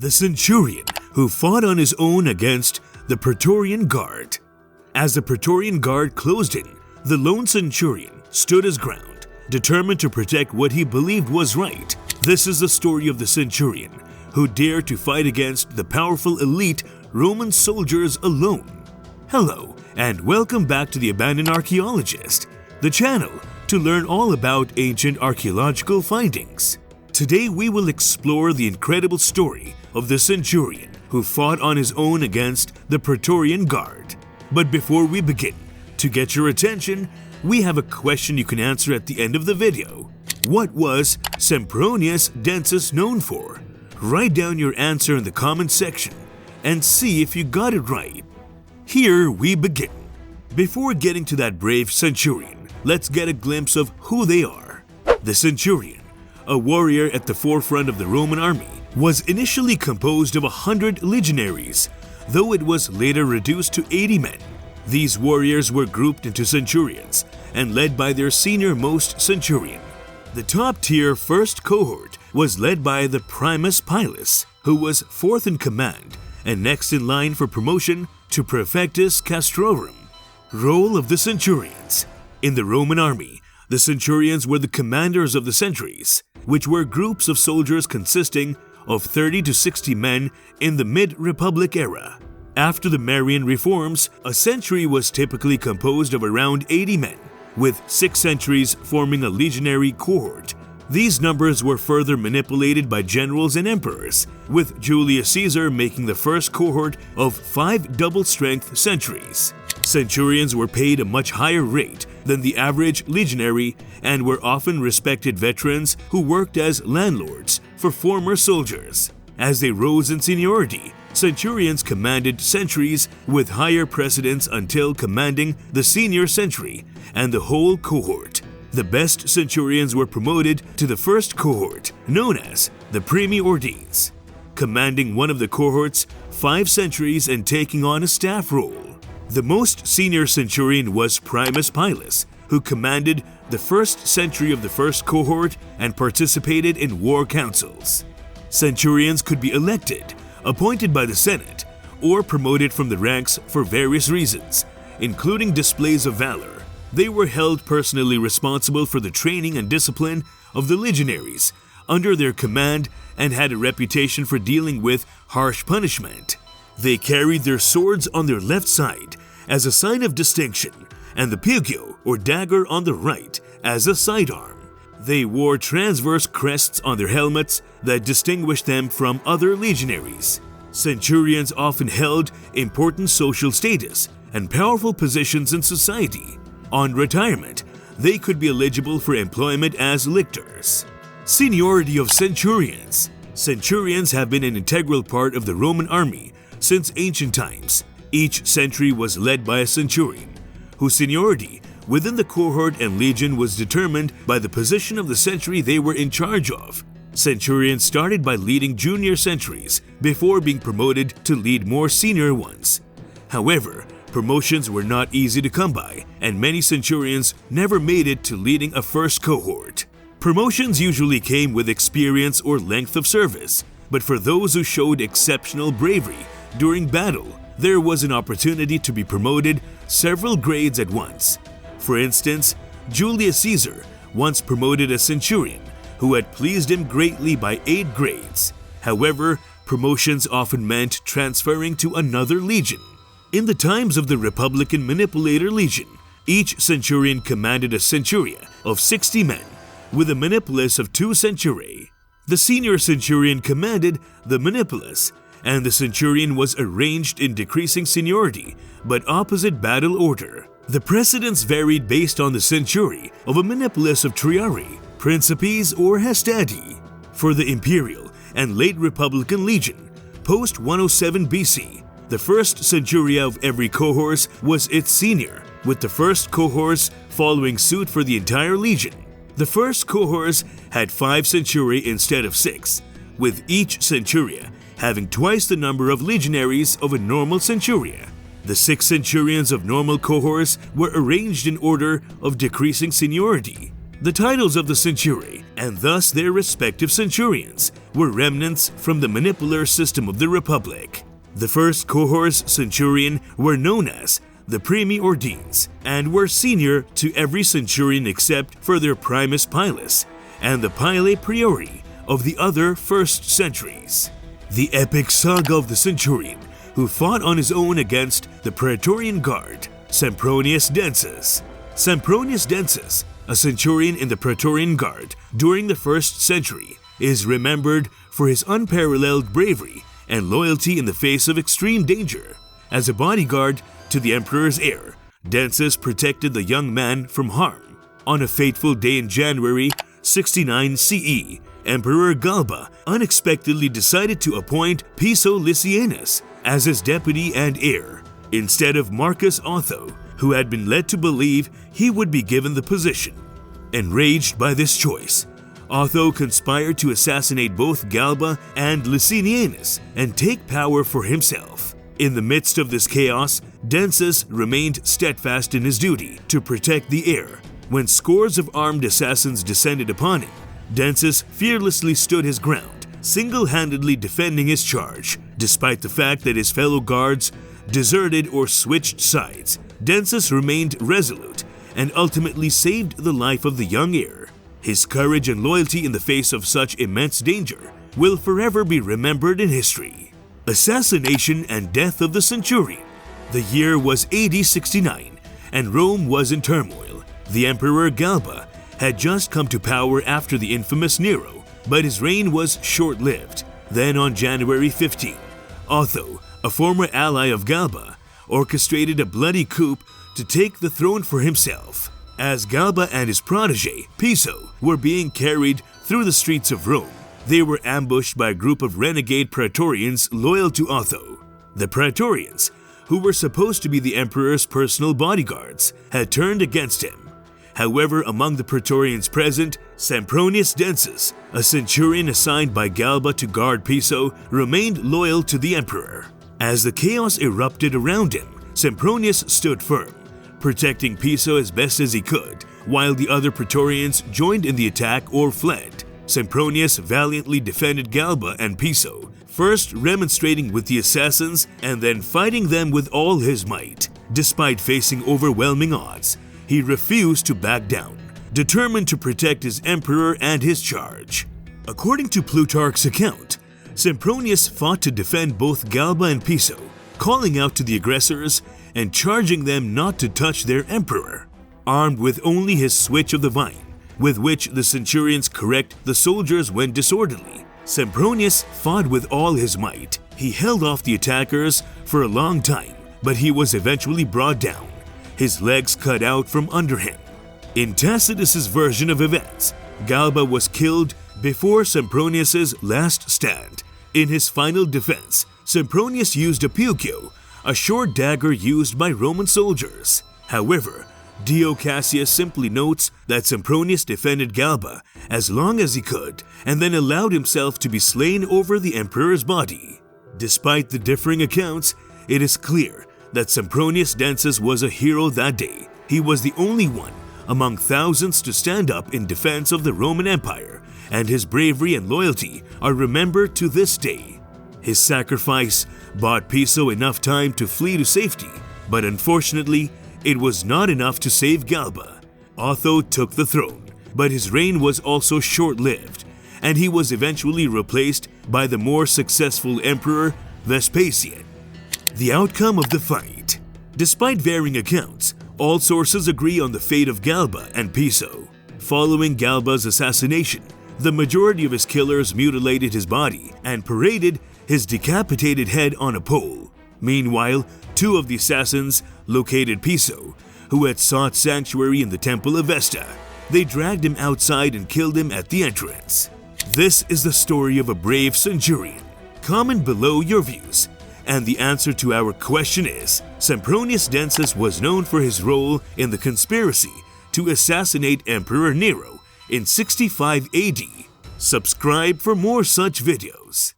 The Centurion, who fought on his own against the Praetorian Guard. As the Praetorian Guard closed in, the lone Centurion stood his ground, determined to protect what he believed was right. This is the story of the Centurion, who dared to fight against the powerful elite Roman soldiers alone. Hello, and welcome back to the Abandoned Archaeologist, the channel to learn all about ancient archaeological findings. Today we will explore the incredible story of the Centurion who fought on his own against the Praetorian Guard. But before we begin, to get your attention, we have a question you can answer at the end of the video. What was Sempronius Densus known for? Write down your answer in the comment section and see if you got it right. Here we begin. Before getting to that brave Centurion, let's get a glimpse of who they are. The Centurion, a warrior at the forefront of the Roman army, was initially composed of 100 legionaries, though it was later reduced to 80 men. These warriors were grouped into centurions and led by their senior-most centurion. The top-tier first cohort was led by the Primus Pilus, who was fourth in command and next in line for promotion to Praefectus Castrorum. Role of the Centurions. In the Roman army, the centurions were the commanders of the centuries, which were groups of soldiers consisting of 30 to 60 men in the mid-Republic era. After the Marian reforms, a century was typically composed of around 80 men, with 6 centuries forming a legionary cohort. These numbers were further manipulated by generals and emperors, with Julius Caesar making the first cohort of 5 double-strength centuries. Centurions were paid a much higher rate than the average legionary and were often respected veterans who worked as landlords for former soldiers. As they rose in seniority, centurions commanded centuries with higher precedence until commanding the senior century and the whole cohort. The best centurions were promoted to the first cohort, known as the Primi Ordines, commanding one of the cohort's 5 centuries and taking on a staff role. The most senior centurion was Primus Pilus, who commanded the first century of the first cohort and participated in war councils. Centurions could be elected, appointed by the Senate, or promoted from the ranks for various reasons, including displays of valor. They were held personally responsible for the training and discipline of the legionaries under their command and had a reputation for dealing with harsh punishment. They carried their swords on their left side as a sign of distinction and the pugio or dagger on the right as a sidearm. They wore transverse crests on their helmets that distinguished them from other legionaries. Centurions often held important social status and powerful positions in society. On retirement, they could be eligible for employment as lictors. Seniority of Centurions. Centurions have been an integral part of the Roman army since ancient times. Each century was led by a centurion, whose seniority within the cohort and legion was determined by the position of the century they were in charge of. Centurions started by leading junior centuries before being promoted to lead more senior ones. However, promotions were not easy to come by, and many centurions never made it to leading a first cohort. Promotions usually came with experience or length of service, but for those who showed exceptional bravery during battle, there was an opportunity to be promoted several grades at once. For instance, Julius Caesar once promoted a centurion who had pleased him greatly by 8 grades. However, promotions often meant transferring to another legion. In the times of the Republican Manipulator Legion, each centurion commanded a centuria of 60 men, with a manipulus of 2 centuriae. The senior centurion commanded the manipulus, and the centurion was arranged in decreasing seniority but opposite battle order. The precedence varied based on the century of a manipulus of triarii, principes, or hastati. For the imperial and late Republican Legion, post 107 BC, the first centuria of every cohort was its senior, with the first cohorts following suit for the entire legion. The first cohorts had 5 centuriae instead of 6, with each centuria having twice the number of legionaries of a normal centuria. The 6 centurions of normal cohorts were arranged in order of decreasing seniority. The titles of the centuri, and thus their respective centurions, were remnants from the manipular system of the Republic. The first cohors centurion were known as the Primi Ordines, and were senior to every centurion except for their Primus Pilus and the Pile Priori of the other first centuries. The epic saga of the centurion who fought on his own against the Praetorian Guard, Sempronius Densus. Sempronius Densus, a centurion in the Praetorian Guard during the 1st century, is remembered for his unparalleled bravery and loyalty in the face of extreme danger. As a bodyguard to the emperor's heir, Densus protected the young man from harm. On a fateful day in January 69 CE, Emperor Galba unexpectedly decided to appoint Piso Lysianus as his deputy and heir, instead of Marcus Otho, who had been led to believe he would be given the position. Enraged by this choice, Otho conspired to assassinate both Galba and Licinianus and take power for himself. In the midst of this chaos, Densus remained steadfast in his duty to protect the heir. When scores of armed assassins descended upon him, Densus fearlessly stood his ground, single-handedly defending his charge. Despite the fact that his fellow guards deserted or switched sides, Densus remained resolute and ultimately saved the life of the young heir. His courage and loyalty in the face of such immense danger will forever be remembered in history. Assassination and death of the Centurion. The year was AD 69, and Rome was in turmoil. The Emperor Galba had just come to power after the infamous Nero, but his reign was short-lived. Then on January 15, Otho, a former ally of Galba, orchestrated a bloody coup to take the throne for himself. As Galba and his protege, Piso, were being carried through the streets of Rome, they were ambushed by a group of renegade Praetorians loyal to Otho. The Praetorians, who were supposed to be the emperor's personal bodyguards, had turned against him. However, among the Praetorians present, Sempronius Densus, a centurion assigned by Galba to guard Piso, remained loyal to the emperor. As the chaos erupted around him, Sempronius stood firm, protecting Piso as best as he could, while the other Praetorians joined in the attack or fled. Sempronius valiantly defended Galba and Piso, first remonstrating with the assassins and then fighting them with all his might. Despite facing overwhelming odds, he refused to back down, determined to protect his emperor and his charge. According to Plutarch's account, Sempronius fought to defend both Galba and Piso, calling out to the aggressors and charging them not to touch their emperor. Armed with only his switch of the vine, with which the centurions correct the soldiers when disorderly, Sempronius fought with all his might. He held off the attackers for a long time, but he was eventually brought down, his legs cut out from under him. In Tacitus's version of events, Galba was killed before Sempronius's last stand. In his final defense, Sempronius used a pucio, a short dagger used by Roman soldiers. However, Dio Cassius simply notes that Sempronius defended Galba as long as he could and then allowed himself to be slain over the emperor's body. Despite the differing accounts, it is clear that Sempronius Densus was a hero that day. He was the only one among thousands to stand up in defense of the Roman Empire, and his bravery and loyalty are remembered to this day. His sacrifice bought Piso enough time to flee to safety, but unfortunately, it was not enough to save Galba. Otho took the throne, but his reign was also short-lived, and he was eventually replaced by the more successful emperor Vespasian. The outcome of the fight. Despite varying accounts, all sources agree on the fate of Galba and Piso. Following Galba's assassination, the majority of his killers mutilated his body and paraded his decapitated head on a pole. Meanwhile, two of the assassins located Piso, who had sought sanctuary in the Temple of Vesta. They dragged him outside and killed him at the entrance. This is the story of a brave centurion. Comment below your views. And the answer to our question is, Sempronius Densus was known for his role in the conspiracy to assassinate Emperor Nero in 65 AD. Subscribe for more such videos.